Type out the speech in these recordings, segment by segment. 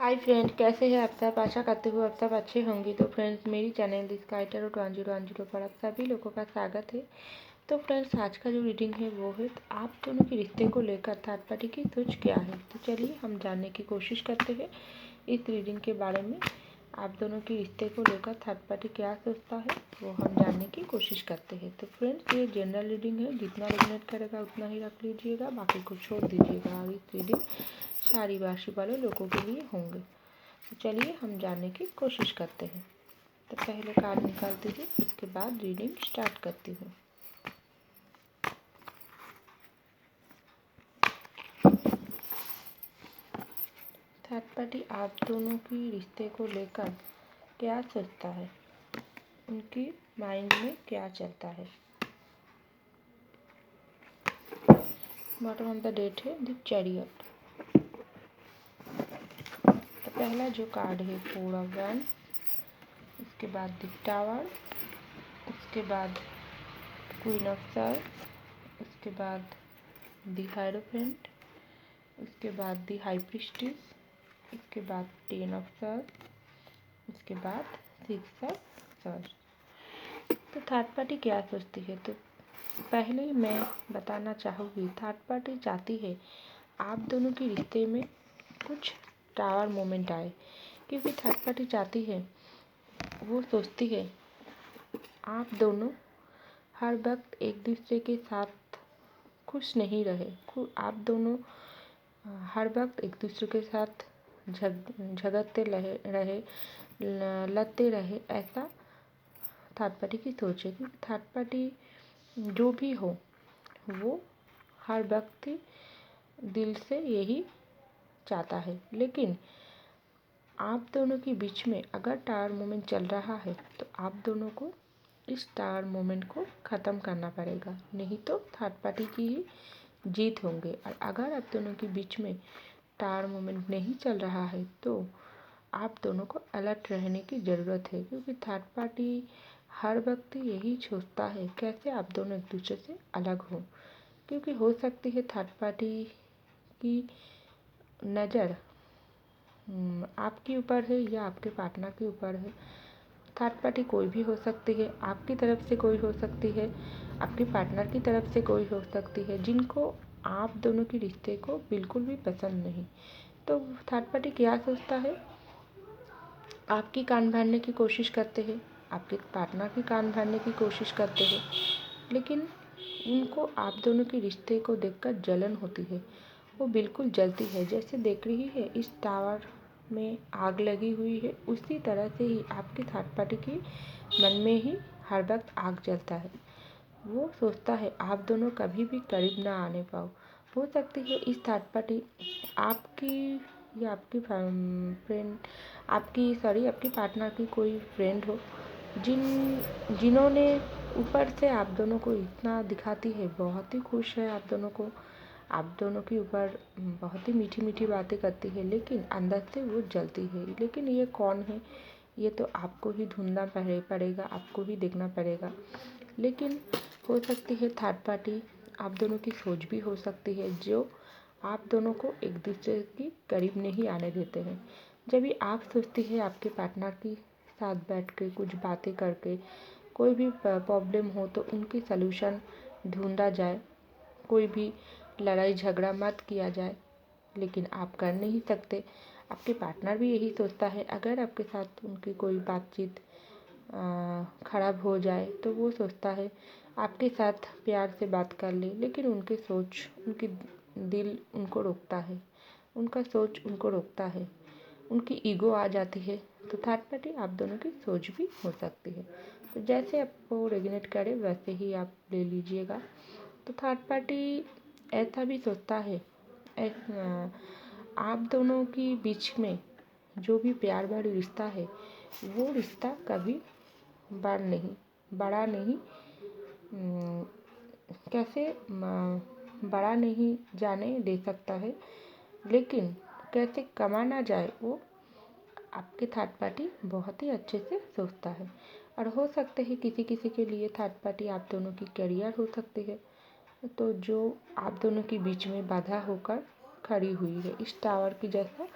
Hi friend, कैसे हैं आप सब। आशा करते हुए आप सब अच्छे होंगे। तो फ्रेंड्स, मेरी चैनल स्काइटर 1010 पर आप सभी लोगों का स्वागत है। तो फ्रेंड्स, आज का जो रीडिंग है वो है आप दोनों के रिश्ते को लेकर थर्ड पार्टी की सोच क्या है। तो चलिए हम जानने की कोशिश करते हैं इस रीडिंग के बारे में। आप दोनों के रिश्ते को लेकर थर्ड पार्टी क्या सोचता है वो हम जानने की कोशिश करते हैं। तो फ्रेंड्स, ये जनरल रीडिंग है, जितना रेजोनेट करेगा उतना ही रख लीजिएगा, बाकी को छोड़ दीजिएगा। और इस रीडिंग सारी राशि वाले लोगों के लिए होंगे। तो चलिए हम जानने की कोशिश करते हैं। तो पहले कार्ड निकालती हूँ, उसके बाद रीडिंग स्टार्ट करती हूँ। थर्ड पार्टी आप दोनों की रिश्ते को लेकर क्या सोचता है, उनकी माइंड में क्या चलता है। बॉटम ऑफ द डेट है द चैरियट। तो पहला जो कार्ड है 4 ऑफ वैंड, उसके बाद द टावर, उसके बाद क्वीन ऑफ सर्स, उसके बाद द हायरोफेंट, उसके बाद द हाई प्रीस्टेस, उसके बाद 10 ऑफ सर्स, उसके बाद 6 ऑफ सर्स। तो थर्ड पार्टी क्या सोचती है। तो पहले मैं बताना चाहूँगी, थर्ड पार्टी चाहती है आप दोनों के रिश्ते में कुछ टावर मोमेंट आए। क्योंकि थर्ड पार्टी चाहती है, वो सोचती है आप दोनों हर वक्त एक दूसरे के साथ खुश नहीं रहे। आप दोनों हर वक्त एक दूसरे के साथ झगड़ते रहे, लड़ते रहे, ऐसा थर्ड पार्टी की सोच है। क्योंकि थर्ड पार्टी जो भी हो वो हर वक्त दिल से यही चाहता है। लेकिन आप दोनों के बीच में अगर टावर मोमेंट चल रहा है तो आप दोनों को इस टावर मोमेंट को ख़त्म करना पड़ेगा, नहीं तो थर्ड पार्टी की ही जीत होंगे। और अगर आप दोनों के बीच में टावर मोमेंट नहीं चल रहा है तो आप दोनों को अलर्ट रहने की ज़रूरत है। क्योंकि थर्ड पार्टी हर वक्त यही सोचता है कैसे आप दोनों एक दूसरे से अलग हो। क्योंकि हो सकती है थर्ड पार्टी की नज़र आपके ऊपर है या आपके पार्टनर के ऊपर है। थर्ड पार्टी कोई भी हो सकती है, आपकी तरफ से कोई हो सकती है, आपके पार्टनर की तरफ से कोई हो सकती है, जिनको आप दोनों के रिश्ते को बिल्कुल भी पसंद नहीं। तो थर्ड पार्टी क्या सोचता है, आपकी कान भरने की कोशिश करते हैं, आपके पार्टनर की कान भरने की कोशिश करते हैं, लेकिन उनको आप दोनों के रिश्ते को देखकर जलन होती है। वो बिल्कुल जलती है, जैसे देख रही है इस टावर में आग लगी हुई है, उसी तरह से ही आपकी थर्ड पार्टी की मन में ही हर वक्त आग जलता है। वो सोचता है आप दोनों कभी भी करीब ना आने पाओ। हो सकती है इस थर्ड पार्टी आपकी या आपकी फ्रेंड आपकी पार्टनर की कोई फ्रेंड हो, जिन्होंने ऊपर से आप दोनों को इतना दिखाती है, बहुत ही खुश है आप दोनों को, आप दोनों के ऊपर बहुत ही मीठी मीठी बातें करती है, लेकिन अंदर से वो जलती है। लेकिन ये कौन है, ये तो आपको ही ढूंढना पड़ेगा, आपको ही देखना पड़ेगा। लेकिन हो सकती है थर्ड पार्टी आप दोनों की सोच भी हो सकती है, जो आप दोनों को एक दूसरे की करीब नहीं आने देते हैं। जब भी आप सोचती है आपके पार्टनर के साथ बैठ के कुछ बातें करके कोई भी प्रॉब्लम हो तो उनकी सलूशन ढूंढा जाए, कोई भी लड़ाई झगड़ा मत किया जाए, लेकिन आप कर नहीं सकते। आपके पार्टनर भी यही सोचता है, अगर आपके साथ उनकी कोई बातचीत ख़राब हो जाए तो वो सोचता है आपके साथ प्यार से बात कर ले, लेकिन उनकी सोच, उनकी दिल उनको रोकता है, उनका सोच उनको रोकता है, उनकी ईगो आ जाती है। तो थर्ड पार्टी आप दोनों की सोच भी हो सकती है। तो जैसे आपको रेजोनेट करे वैसे ही आप ले लीजिएगा। तो थर्ड पार्टी ऐसा भी सोचता है, आप दोनों के बीच में जो भी प्यार भरा रिश्ता है वो रिश्ता कभी बड़ा नहीं कैसे बड़ा नहीं जाने दे सकता है, लेकिन कैसे कमा ना जाए वो आपके थर्ड पार्टी बहुत ही अच्छे से सोचता है। और हो सकते हैं किसी किसी के लिए थर्ड पार्टी आप दोनों की करियर हो सकती है, तो जो आप दोनों के बीच में बाधा होकर खड़ी हुई है, इस टावर की जैसा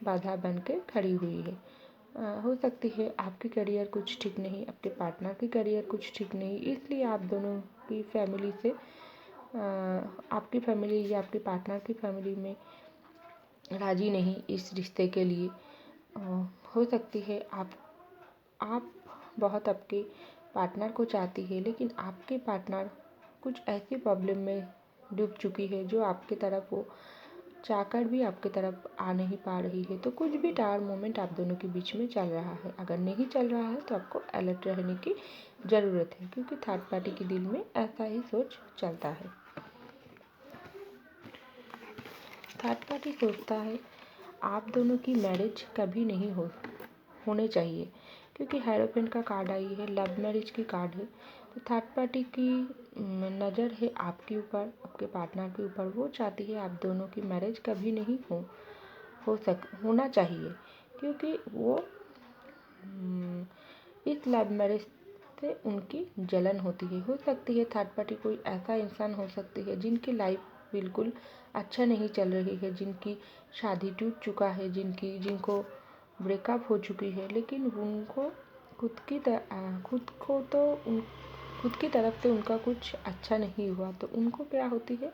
बाधा बन के खड़ी हुई है। हो सकती है आपकी करियर कुछ ठीक नहीं, आपके पार्टनर की करियर कुछ ठीक नहीं, इसलिए आप दोनों की फैमिली से आपकी फैमिली या आपके पार्टनर की फैमिली में राज़ी नहीं इस रिश्ते के लिए। हो सकती है आप बहुत आपके पार्टनर को चाहती है, लेकिन आपके पार्टनर कुछ ऐसी प्रॉब्लम में डूब चुकी है जो आपकी तरफ वो चाहकर भी आपकी तरफ आ नहीं पा रही है। तो कुछ भी टावर मोमेंट आप दोनों के बीच में चल रहा है। अगर नहीं चल रहा है तो आपको अलर्ट रहने की ज़रूरत है, क्योंकि थर्ड पार्टी के दिल में ऐसा ही सोच चलता है। थर्ड पार्टी सोचता है आप दोनों की मैरिज कभी नहीं होने चाहिए, क्योंकि हेरोफेंट का कार्ड आई है, लव मैरिज की कार्ड है। तो थर्ड पार्टी की नज़र है आपके ऊपर, आपके पार्टनर के ऊपर। वो चाहती है आप दोनों की मैरिज कभी नहीं होना चाहिए, क्योंकि वो इस लव मैरिज से उनकी जलन होती है। हो सकती है थर्ड पार्टी कोई ऐसा इंसान हो सकती है जिनकी लाइफ बिल्कुल अच्छा नहीं चल रही है, जिनकी शादी टूट चुका है, जिनको ब्रेकअप हो चुकी है, लेकिन उनको खुद की तरफ से उनका कुछ अच्छा नहीं हुआ। तो उनको क्या होती है,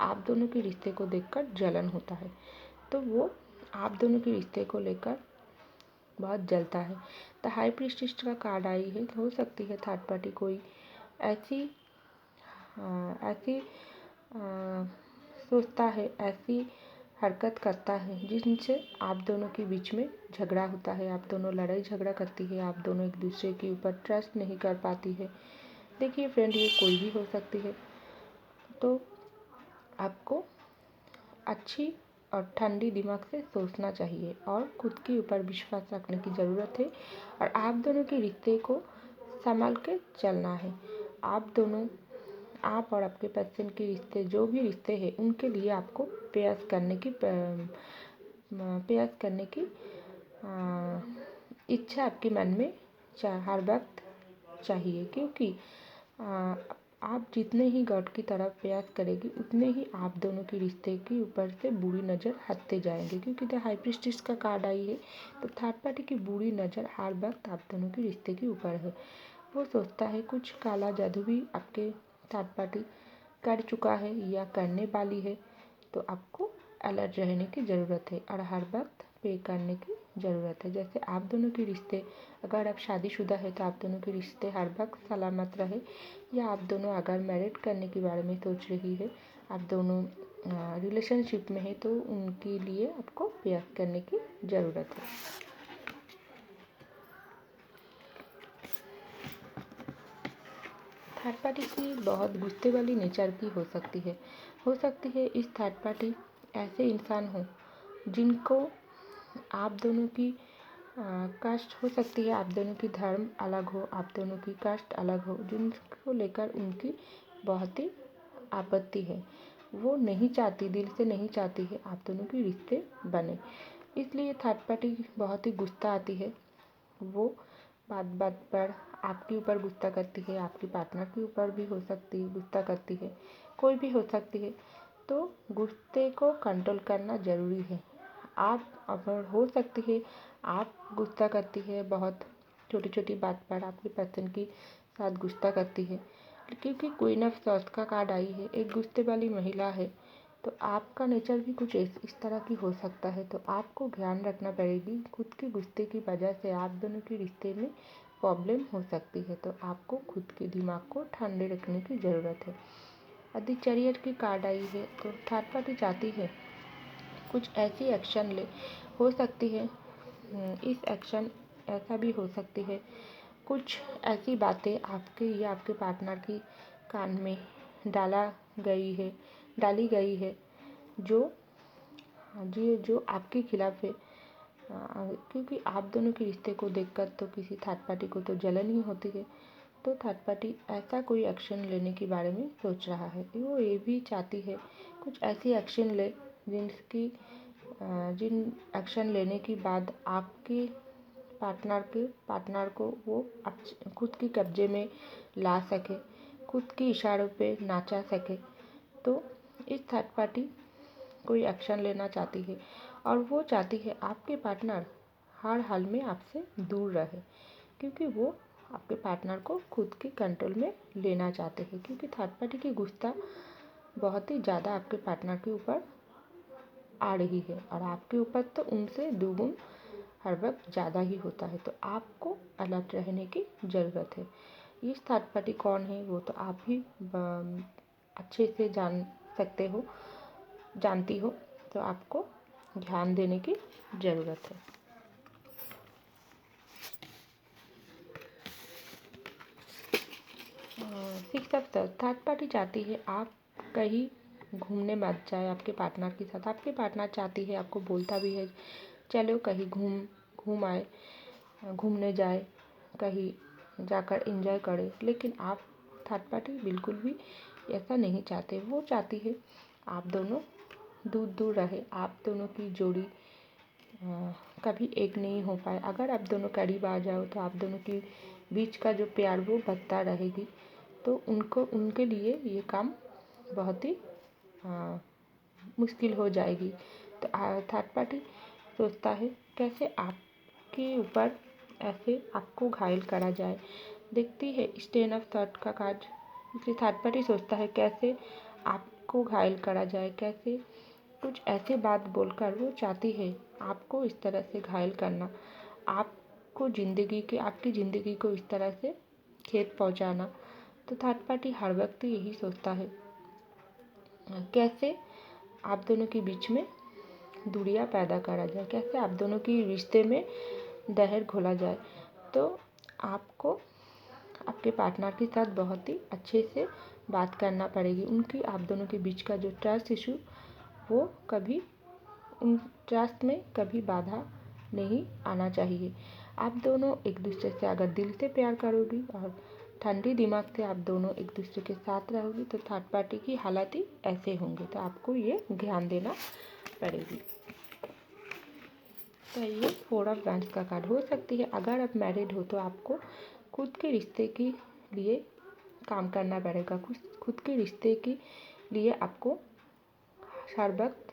आप दोनों के रिश्ते को देखकर जलन होता है। तो वो आप दोनों के रिश्ते को लेकर बहुत जलता है। द हाई प्रीस्टेस का कार्ड आई है। हो सकती है थर्ड पार्टी कोई ऐसी सोचता है, ऐसी हरकत करता है जिनसे आप दोनों के बीच में झगड़ा होता है, आप दोनों लड़ाई झगड़ा करती है, आप दोनों एक दूसरे के ऊपर ट्रस्ट नहीं कर पाती है। देखिए फ्रेंड, ये कोई भी हो सकती है। तो आपको अच्छी और ठंडी दिमाग से सोचना चाहिए और खुद के ऊपर विश्वास रखने की ज़रूरत है, और आप दोनों के रिश्ते को संभाल के चलना है। आप और आपके पर्सन के रिश्ते, जो भी रिश्ते हैं, उनके लिए आपको प्रयास करने की इच्छा आपके मन में हर वक्त चाहिए, क्योंकि आप जितने ही गॉड की तरफ प्रयास करेगी, उतने ही आप दोनों के रिश्ते के ऊपर से बुरी नज़र हटते जाएंगे, क्योंकि द हाई प्रीस्टेस का कार्ड आई है। तो थर्ड पार्टी की बुरी नज़र हर वक्त आप दोनों के रिश्ते के ऊपर है। वो सोचता है कुछ काला जादू भी आपके थर्ड पार्टी कर चुका है या करने वाली है। तो आपको अलर्ट रहने की ज़रूरत है और हर वक्त पे करने की ज़रूरत है। जैसे आप दोनों के रिश्ते, अगर आप शादीशुदा है तो आप दोनों के रिश्ते हर वक्त सलामत रहे, या आप दोनों अगर मैरिड करने के बारे में सोच रही है, आप दोनों रिलेशनशिप में है, तो उनके लिए आपको प्रयास करने की ज़रूरत है। थर्ड पार्टी की बहुत गुस्से वाली नेचर की हो सकती है इस थर्ड पार्टी ऐसे इंसान हो जिनको आप दोनों की कास्ट, हो सकती है आप दोनों की धर्म अलग हो, आप दोनों की कास्ट अलग हो, जिनको लेकर उनकी बहुत ही आपत्ति है। वो नहीं चाहती, दिल से नहीं चाहती है आप दोनों के रिश्ते बने, इसलिए थर्ड पार्टी बहुत ही गुस्सा आती है। वो बात बात पर आपके ऊपर गुस्सा करती है, आपके पार्टनर के ऊपर भी हो सकती है गुस्सा करती है, कोई भी हो सकती है। तो गुस्से को कंट्रोल करना ज़रूरी है। आप अगर हो सकती है आप गुस्सा करती है, बहुत छोटी छोटी बात पर आपके पर्सन के साथ गुस्सा करती है, क्योंकि क्वीन ऑफ सॉर्ड्स का कार्ड आई है, एक गुस्से वाली महिला है। तो आपका नेचर भी कुछ इस तरह की हो सकता है। तो आपको ध्यान रखना पड़ेगी, खुद के गुस्से की वजह से आप दोनों के रिश्ते में प्रॉब्लम हो सकती है। तो आपको खुद के दिमाग को ठंडे रखने की ज़रूरत है। यदि चैरियट की कार्ड आई है, तो थर्ड पार्टी चाहती है कुछ ऐसी एक्शन ले। हो सकती है इस एक्शन ऐसा भी हो सकती है, कुछ ऐसी बातें आपके या आपके पार्टनर की कान में डाली गई है जो आपके खिलाफ है, क्योंकि आप दोनों के रिश्ते को देखकर तो किसी थर्ड पार्टी को तो जलन ही होती है। तो थर्ड पार्टी ऐसा कोई एक्शन लेने के बारे में सोच रहा है। वो ये भी चाहती है कुछ ऐसी एक्शन ले जिन एक्शन लेने के बाद आपके पार्टनर को वो खुद के कब्जे में ला सके, खुद के इशारों पे नाचा सके। तो इस थर्ड पार्टी कोई एक्शन लेना चाहती है। और वो चाहती है आपके पार्टनर हर हाल में आपसे दूर रहे, क्योंकि वो आपके पार्टनर को खुद के कंट्रोल में लेना चाहते हैं, क्योंकि थर्ड पार्टी की गुस्सा बहुत ही ज़्यादा आपके पार्टनर के ऊपर आ रही है और आपके ऊपर तो उनसे दुगुन हर वक्त ज़्यादा ही होता है। तो आपको अलर्ट रहने की ज़रूरत है। इस थर्ड पार्टी कौन है वो तो आप ही अच्छे से जान सकते हो, जानती हो, तो आपको ध्यान देने की ज़रूरत है। सिक्स ऑफ थर्ड पार्टी चाहती है आप कहीं घूमने मत जाए आपके पार्टनर के साथ। आपके पार्टनर चाहती है, आपको बोलता भी है चलो कहीं घूम आए, घूमने जाए, कहीं जाकर एंजॉय करें, लेकिन आप थर्ड पार्टी बिल्कुल भी ऐसा नहीं चाहते। वो चाहती है आप दोनों दूर दूर रहे, आप दोनों की जोड़ी कभी एक नहीं हो पाए। अगर आप दोनों करीब आ जाओ तो आप दोनों के बीच का जो प्यार वो बढ़ता रहेगी। तो उनके लिए ये काम बहुत ही मुश्किल हो जाएगी। तो थर्ड पार्टी सोचता है कैसे आपके ऊपर ऐसे आपको घायल करा जाए। देखती है स्टेन ऑफ थॉट का कार्ड, इसलिए थर्ड पार्टी सोचता है कैसे आपको घायल करा जाए, कैसे कुछ ऐसे बात बोलकर वो चाहती है आपको इस तरह से घायल करना, आपको आपकी ज़िंदगी को इस तरह से खेत पहुंचाना। तो थर्ड पार्टी हर वक्त यही सोचता है कैसे आप दोनों के बीच में दूरियां पैदा करा जाए, कैसे आप दोनों की रिश्ते में जहर घोला जाए। तो आपको आपके पार्टनर के साथ बहुत ही अच्छे से बात करना पड़ेगी। उनकी आप दोनों के बीच का जो ट्रस्ट इशू वो कभी उन ट्रस्ट में कभी बाधा नहीं आना चाहिए। आप दोनों एक दूसरे से अगर दिल से प्यार करोगी और ठंडी दिमाग से आप दोनों एक दूसरे के साथ रहोगी तो थर्ड पार्टी की हालत ही ऐसे होंगे। तो आपको ये ध्यान देना पड़ेगी। तो ये फोर ऑफ वैंड्स का कार्ड हो सकती है। अगर आप मैरिड हो तो आपको खुद के रिश्ते के लिए काम करना पड़ेगा। खुद के रिश्ते के लिए आपको हर वक्त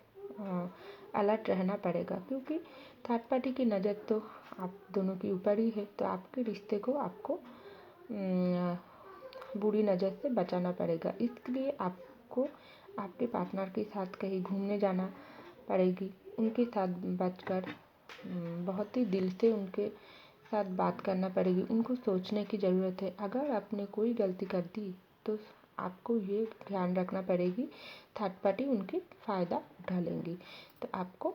अलर्ट रहना पड़ेगा, क्योंकि थर्ड पार्टी की नज़र तो आप दोनों के ऊपर ही है। तो आपके रिश्ते को आपको बुरी नज़र से बचाना पड़ेगा। इसलिए आपको आपके पार्टनर के साथ कहीं घूमने जाना पड़ेगी, उनके साथ बैठकर बहुत ही दिल से उनके साथ बात करना पड़ेगी। उनको सोचने की ज़रूरत है। अगर आपने कोई गलती कर दी तो आपको ये ध्यान रखना पड़ेगी थर्ड पार्टी उनकी फ़ायदा उठा लेंगी। तो आपको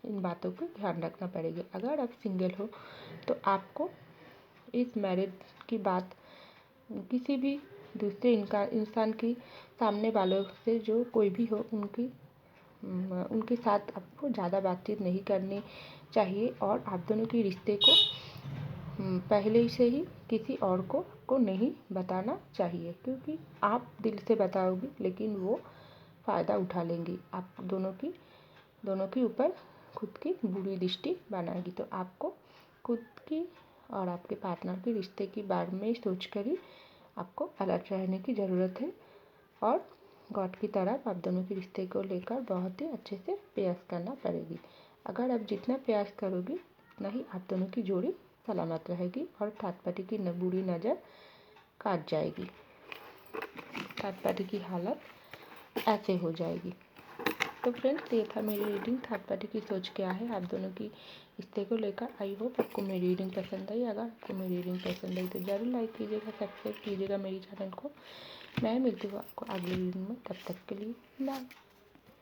इन बातों को ध्यान रखना पड़ेगी। अगर आप सिंगल हो तो आपको इस मैरिज की बात किसी भी दूसरे इंसान की सामने वालों से जो कोई भी हो उनके साथ आपको ज़्यादा बातचीत नहीं करनी चाहिए और आप दोनों के रिश्ते को पहले से ही किसी और को नहीं बताना चाहिए, क्योंकि आप दिल से बताओगी लेकिन वो फ़ायदा उठा लेंगी, आप दोनों के ऊपर खुद की बुरी दृष्टि बनाएगी। तो आपको खुद की और आपके पार्टनर के रिश्ते के बारे में सोच कर ही आपको अलर्ट रहने की ज़रूरत है और गॉड की तरफ आप दोनों के रिश्ते को लेकर बहुत ही अच्छे से प्रयास करना पड़ेगी। अगर आप जितना प्रयास करोगी उतना ही आप दोनों की जोड़ी सलामत रहेगी और थर्ड पार्टी की बुरी नज़र काट जाएगी। थर्ड पार्टी की हालत ऐसे हो जाएगी। तो फ्रेंड्स, ये था मेरी रीडिंग। थर्ड पार्टी की सोच क्या है आप दोनों की रिश्ते को लेकर। आई होप आपको मेरी रीडिंग पसंद आई। अगर आपको मेरी रीडिंग पसंद आई तो ज़रूर लाइक कीजिएगा, सब्सक्राइब कीजिएगा मेरी चैनल को। मैं मिलती हूँ आपको अगली रीडिंग में, तब तक के लिए बाय।